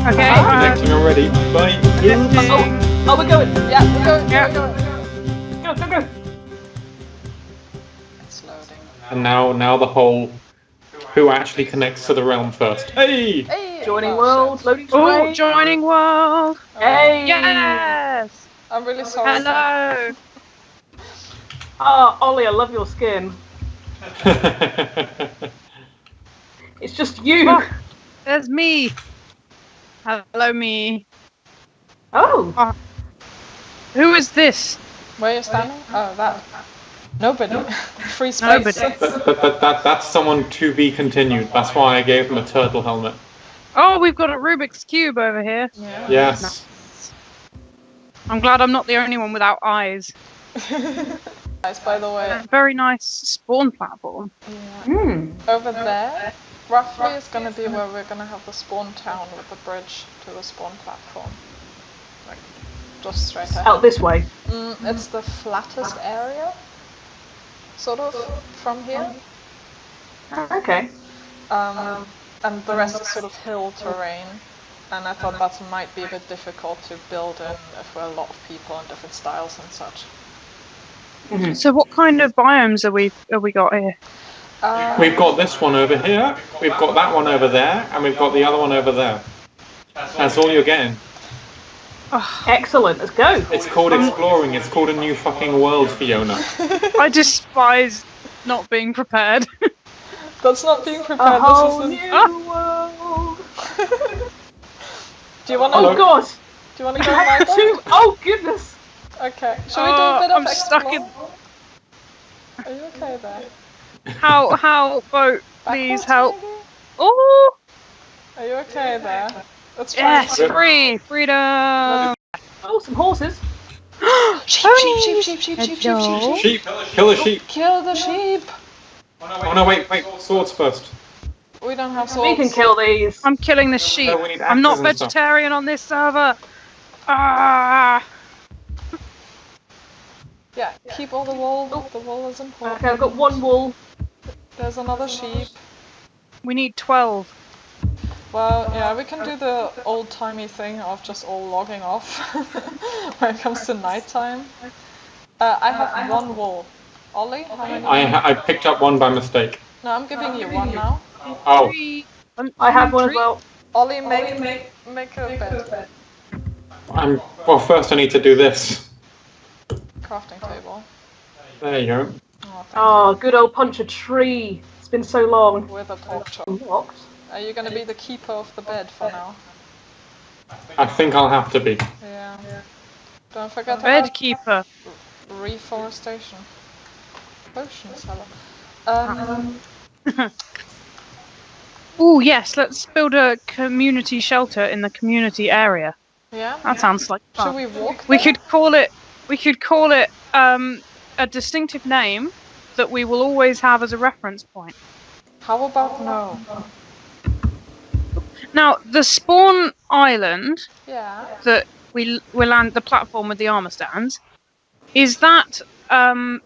Okay. I'm connecting already. Bye. Oh, we're going. Yeah, we're going. Yeah. We're going. Go. It's loading. And now the whole who actually connects to the realm first. Hey! Hey! Joining oh, world, shit. loading Oh, screen. joining world. Hey! Yes. I'm really sorry. Hello. Ah, Ollie, I love your skin. It's just you. Oh, there's me. Hello, me. Oh. Who is this? Where are you standing? Oh, that. Nobody. Free space. Nobody. That's someone to be continued. That's why I gave him a turtle helmet. Oh, we've got a Rubik's Cube over here. Yeah. Yes. I'm glad I'm not the only one without eyes. Guys, by the way, Very nice spawn platform. over there, roughly is going to be where we're going to have the spawn town with the bridge to the spawn platform. Like, just straight ahead. Out this way. It's the flattest area, sort of, from here. Okay. And the rest is sort of hill terrain. And I thought that might be a bit difficult to build in if we're a lot of people and different styles and such. So what kind of biomes have we got here? We've got this one over here, we've got that one over there, and we've got the other one over there. That's all you're getting. Excellent, let's go. It's called exploring, it's called a new fucking world, Fiona. I despise not being prepared. That's not being A prepared, whole this is new world. Do you wanna Oh god. do you wanna go my way? Oh goodness. Okay. Shall we do a bit of I'm stuck in. explore? Are you okay there? How boat, please Backwards, help. maybe? Oh Are you okay there? Let's try yes, freedom. Oh, some horses. Sheep. Sheep! Kill a sheep! Kill the sheep! Oh no, wait, swords first. We don't have We swords. can kill these. I'm killing the sheep. No, we need I'm not axes and stuff. vegetarian on this server. Ah. Yeah, keep all the wool. The wool is important. Okay, I've got one wool. There's another sheep. We need 12. Well, yeah, we can do the old-timey thing of just all logging off when it comes to nighttime. I have one wool. Ollie, how many? I picked up one by mistake. No, I'm giving you one now. Oh, I have one as well. Ollie, make a bed. well, first I need to do this. Crafting table. There you go. Oh, Oh, good old punch a tree. It's been so long. with a pork chop. Locked. Are you gonna be the keeper of the bed for now? I think I'll have to be. Yeah. Don't forget Bed about keeper. reforestation. Potion seller. Oh yes, let's build a community shelter in the community area. Yeah. That sounds like Should fun. we walk? We there? could call it. We could call it a distinctive name that we will always have as a reference point. How about no? Now, the spawn island Yeah. that we land the platform with the armor stands. Is that an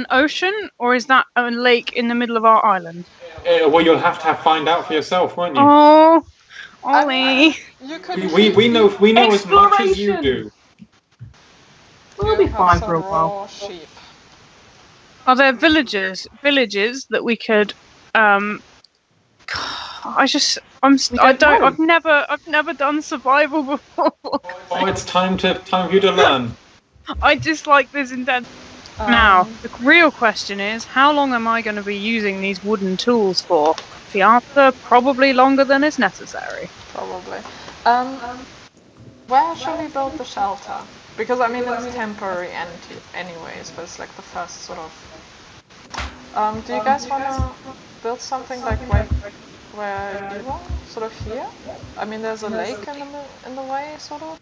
ocean or is that a lake in the middle of our island? Well, you'll have to find out for yourself, won't you? Oh, Ollie. You could. We know as much as you Exploration. do. We'll be fine for a while. Raw sheep. Are there villages that we could I've never done survival before. Oh, it's time for you to learn. I dislike this intent. Now, the real question is, how long am I going to be using these wooden tools for? The answer, probably longer than is necessary. Probably. Where should we build the shelter? Because I mean it's temporary anyways, but it's like the first sort of. Do you guys wanna build something like where you are? Sort of here? I mean there's a lake in the way, sort of.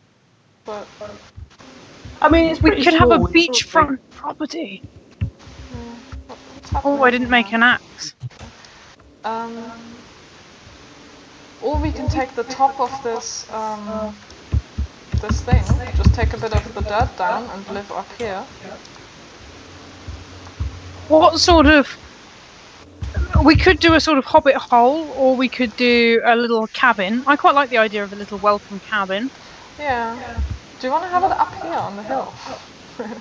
But I mean, it's We pretty could have a small, it's sort of beachfront property. what's Oh, happening I didn't make now? an axe. Or we can take the top of this this thing, just take a bit of the dirt down and live up here. What sort of We could do a sort of hobbit hole, or we could do a little cabin. I quite like the idea of a little welcome cabin. Yeah. Do you want to have it up here on the hill?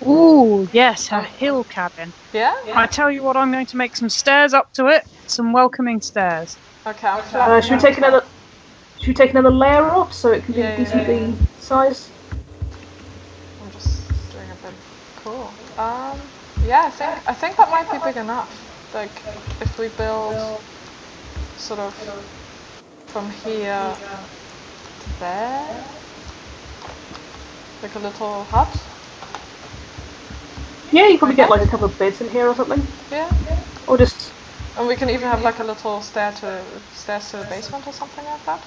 Ooh, yes, a hill cabin. Yeah? I tell you what, I'm going to make some stairs up to it. Some welcoming stairs. Okay, I'm flat. Should we take another? Should we take another layer off so it can be decently sized? I'm just doing a bit. Cool. Yeah, I think that might be big enough. Like, if we build sort of from here to there, like a little hut. Yeah, you probably get like a couple of beds in here or something. Yeah. Or just. And we can even have like a little stairs to the basement or something like that.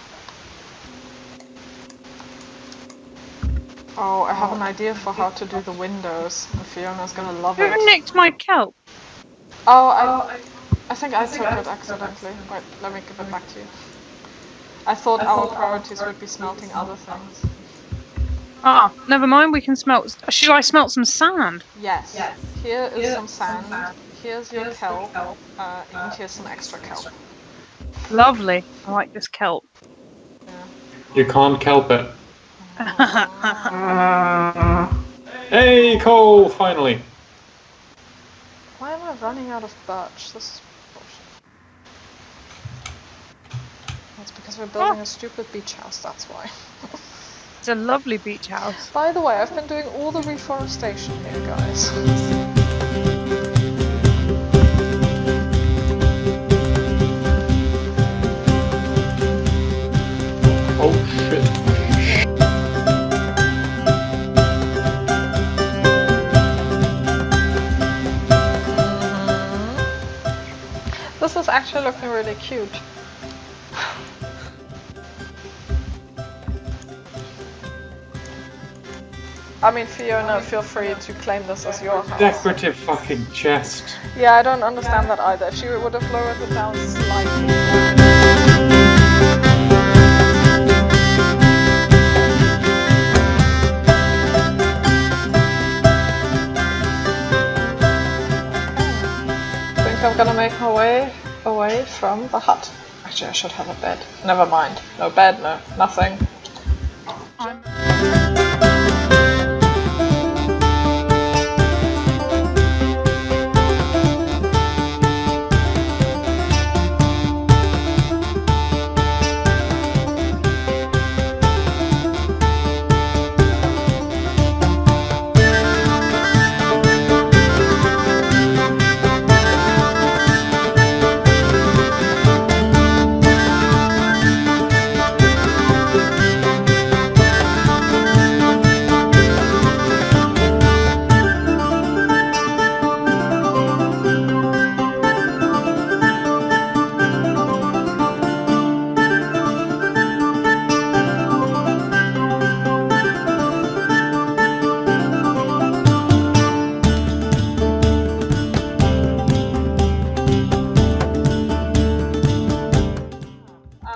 Oh, I have an idea for how to do the windows. And Fiona's gonna love it. Who nicked my kelp? Oh, I think I took it accidentally. Wait, let me give it back to you. I thought our priorities would be smelting other things. Ah, never mind, we can smelt. Should I smelt some sand? Yes. Here is some sand. Here's your kelp. And here's some extra kelp. Lovely. I like this kelp. Yeah. You can't kelp it. Hey, coal! Finally. Why am I running out of birch? This is bullshit. That's because we're building a stupid beach house, that's why. It's a lovely beach house. By the way, I've been doing all the reforestation here, guys. Oh shit. This is actually looking really cute. I mean, Fiona, feel free to claim this as your house. Decorative fucking chest. Yeah, I don't understand that either. She would have lowered it down slightly. I think I'm gonna make my way away from the hut. Actually, I should have a bed. Never mind. No bed, no nothing.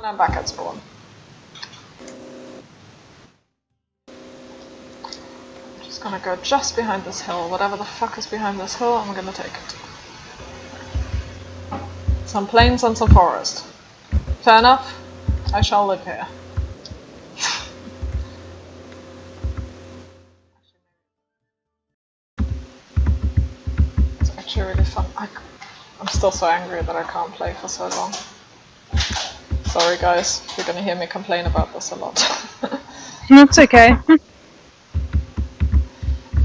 I'm back at spawn. I'm just gonna go just behind this hill. Whatever the fuck is behind this hill, I'm gonna take it. Some plains and some forest. Fair enough. I shall live here. It's actually really fun. I'm still so angry that I can't play for so long. Sorry guys, you're gonna hear me complain about this a lot. That's okay.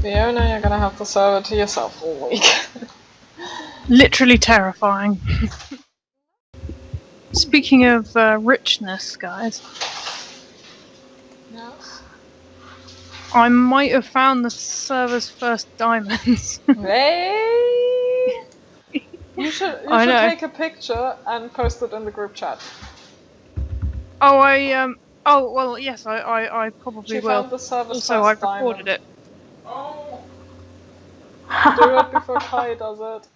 Fiona, you're gonna have to serve it to yourself all week. Literally terrifying. Speaking of richness, guys, Yes. I might have found the server's first diamonds. Hey! You should take a picture and post it in the group chat. Oh, oh, well, yes, I probably will. Found the server's Also, I first recorded diamond. it. Oh. Do it before Kai does it.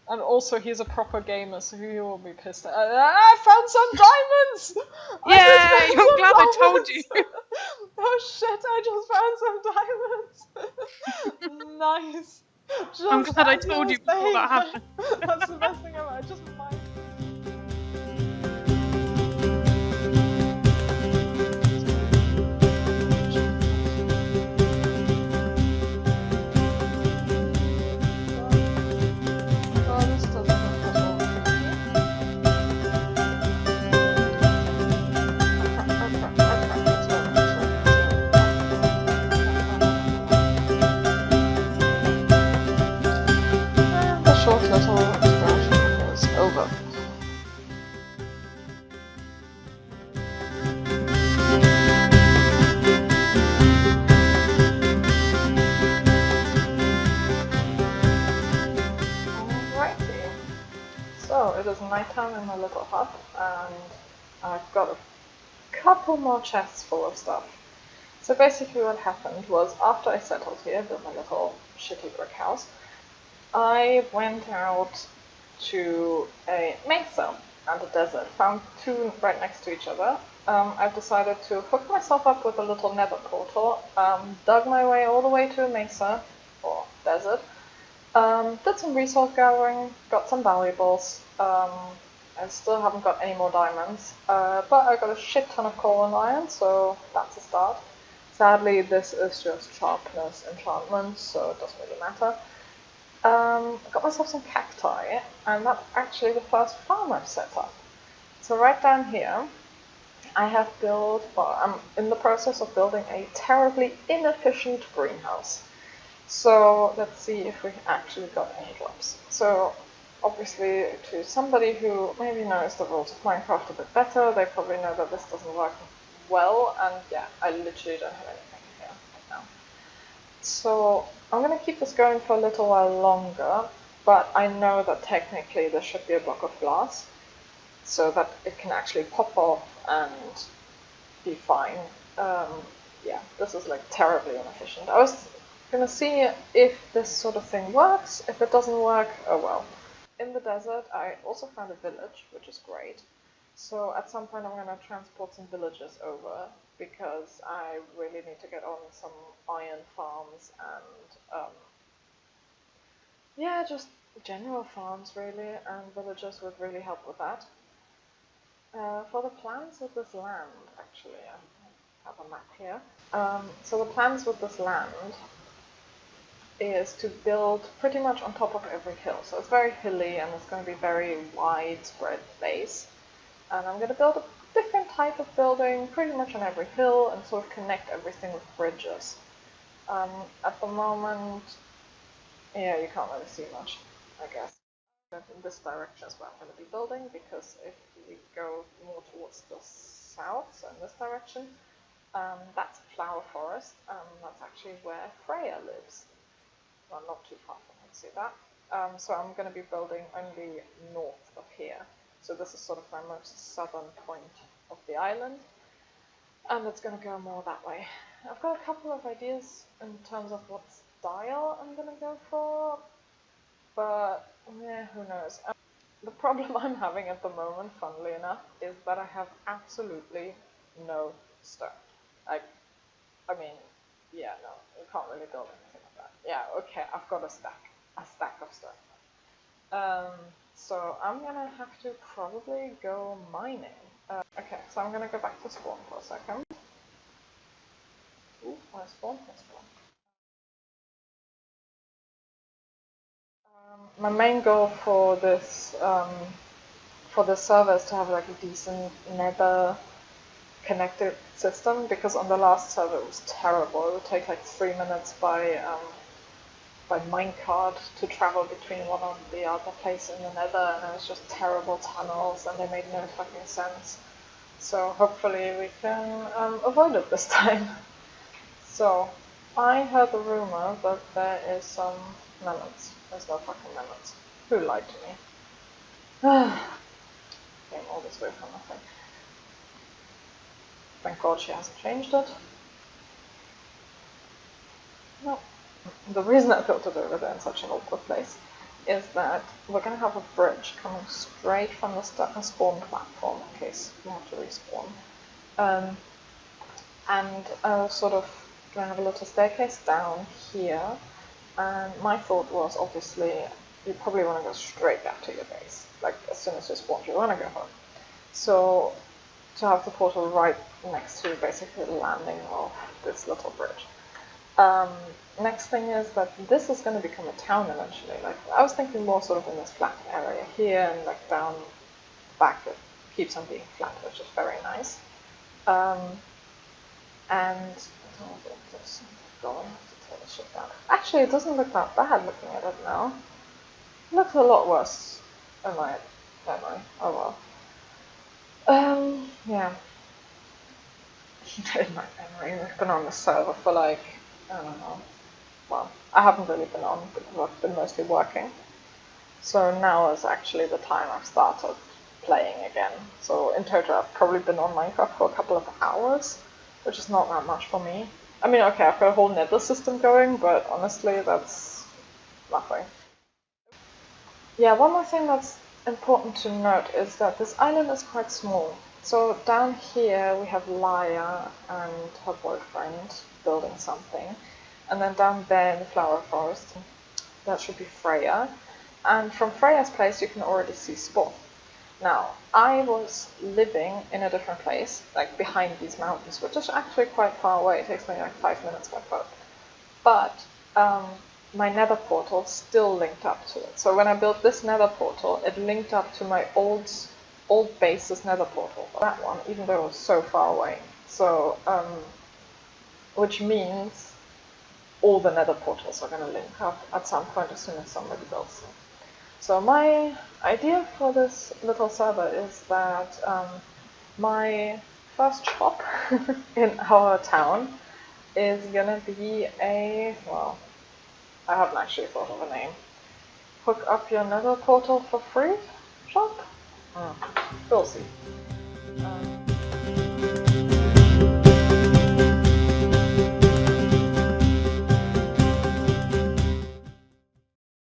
And also, he's a proper gamer, so he will be pissed. I found some diamonds! Yay! I'm glad I told you. Oh shit, I just found some diamonds! Nice. I'm glad I told you before that happened. That's the best thing ever. I just might. Short little exploration is over. Alrighty. So it is nighttime in my little hut, and I've got a couple more chests full of stuff. So basically what happened was, after I settled here, built my little shitty brick house, I went out to a mesa and a desert, found two right next to each other. I've decided to hook myself up with a little nether portal, dug my way all the way to a mesa, or desert, did some resource gathering, got some valuables. I still haven't got any more diamonds, but I got a shit ton of coal and iron, so that's a start. Sadly, this is just sharpness enchantment, so it doesn't really matter. Got myself some cacti, and that's actually the first farm I've set up. So right down here, I have built, well, I'm in the process of building a terribly inefficient greenhouse. So let's see if we actually got any drops. So obviously, to somebody who maybe knows the rules of Minecraft a bit better, they probably know that this doesn't work well, and yeah, I literally don't have anything here right now. So I'm going to keep this going for a little while longer, but I know that technically there should be a block of glass, so that it can actually pop off and be fine. Yeah, this is like terribly inefficient. I was going to see if this sort of thing works. If it doesn't work, oh well. In the desert, I also found a village, which is great. So at some point I'm going to transport some villagers over, because I really need to get on some iron farms and yeah, just general farms really, and villagers would really help with that. For the plans with this land, actually, I have a map here. So the plans with this land is to build pretty much on top of every hill. So it's very hilly and it's going to be very widespread base. And I'm going to build a different type of building pretty much on every hill and sort of connect everything with bridges. At the moment, yeah, you can't really see much, I guess. But in this direction is where I'm going to be building, because if we go more towards the south, so in this direction, that's a flower forest, that's actually where Freya lives. Well, not too far from here, see that? So I'm going to be building only north of here. So this is sort of my most southern point of the island, and it's going to go more that way. I've got a couple of ideas in terms of what style I'm going to go for, but yeah, who knows. The problem I'm having at the moment, funnily enough, is that I have absolutely no stone. I mean, yeah, no, you can't really build anything like that. Yeah, okay, I've got a stack of stone. So I'm gonna have to probably go mining. Okay, so I'm gonna go back to spawn for a second. Ooh, where's spawn? Here's spawn. My main goal for this server is to have like a decent nether connected system, because on the last server it was terrible. It would take like 3 minutes by minecart to travel between one and the other place in the nether, and it was just terrible tunnels and they made no fucking sense. So hopefully we can avoid it this time. So I heard the rumor that there is some melons. There's no fucking melons. Who lied to me? Came all this way for nothing. Thank God she hasn't changed it. No. The reason I built it over there in such an awkward place is that we're going to have a bridge coming straight from the spawn platform in case we have to respawn. And sort of going to have a little staircase down here, And my thought was, obviously, you probably want to go straight back to your base. Like, as soon as you spawn, you want to go home. So, to have the portal right next to basically the landing of this little bridge. Next thing is that this is going to become a town eventually. Like, I was thinking more sort of in this flat area here, and like down back it keeps on being flat, which is very nice. And actually, it doesn't look that bad looking at it now. It looks a lot worse in my memory. Oh well. Yeah. In my memory, I've been on the server for like, I don't know. Well, I haven't really been on because I've been mostly working. So now is actually the time I've started playing again. So in total, I've probably been on Minecraft for a couple of hours, which is not that much for me. I mean, okay, I've got a whole nether system going, but honestly, that's nothing. Yeah, one more thing that's important to note is that this island is quite small. So down here we have Laia and her boyfriend building something. And then down there in the flower forest, that should be Freya. And from Freya's place you can already see Spawn. Now, I was living in a different place, like behind these mountains, which is actually quite far away. It takes me like 5 minutes by boat. But my nether portal still linked up to it. So when I built this nether portal, it linked up to my old base's nether portal. That one, even though it was so far away. So, which means all the nether portals are going to link up at some point as soon as somebody builds them. So my idea for this little server is that my first shop in our town is gonna be a, well, I haven't actually thought of a name. Hook up your nether portal for free shop? We'll see.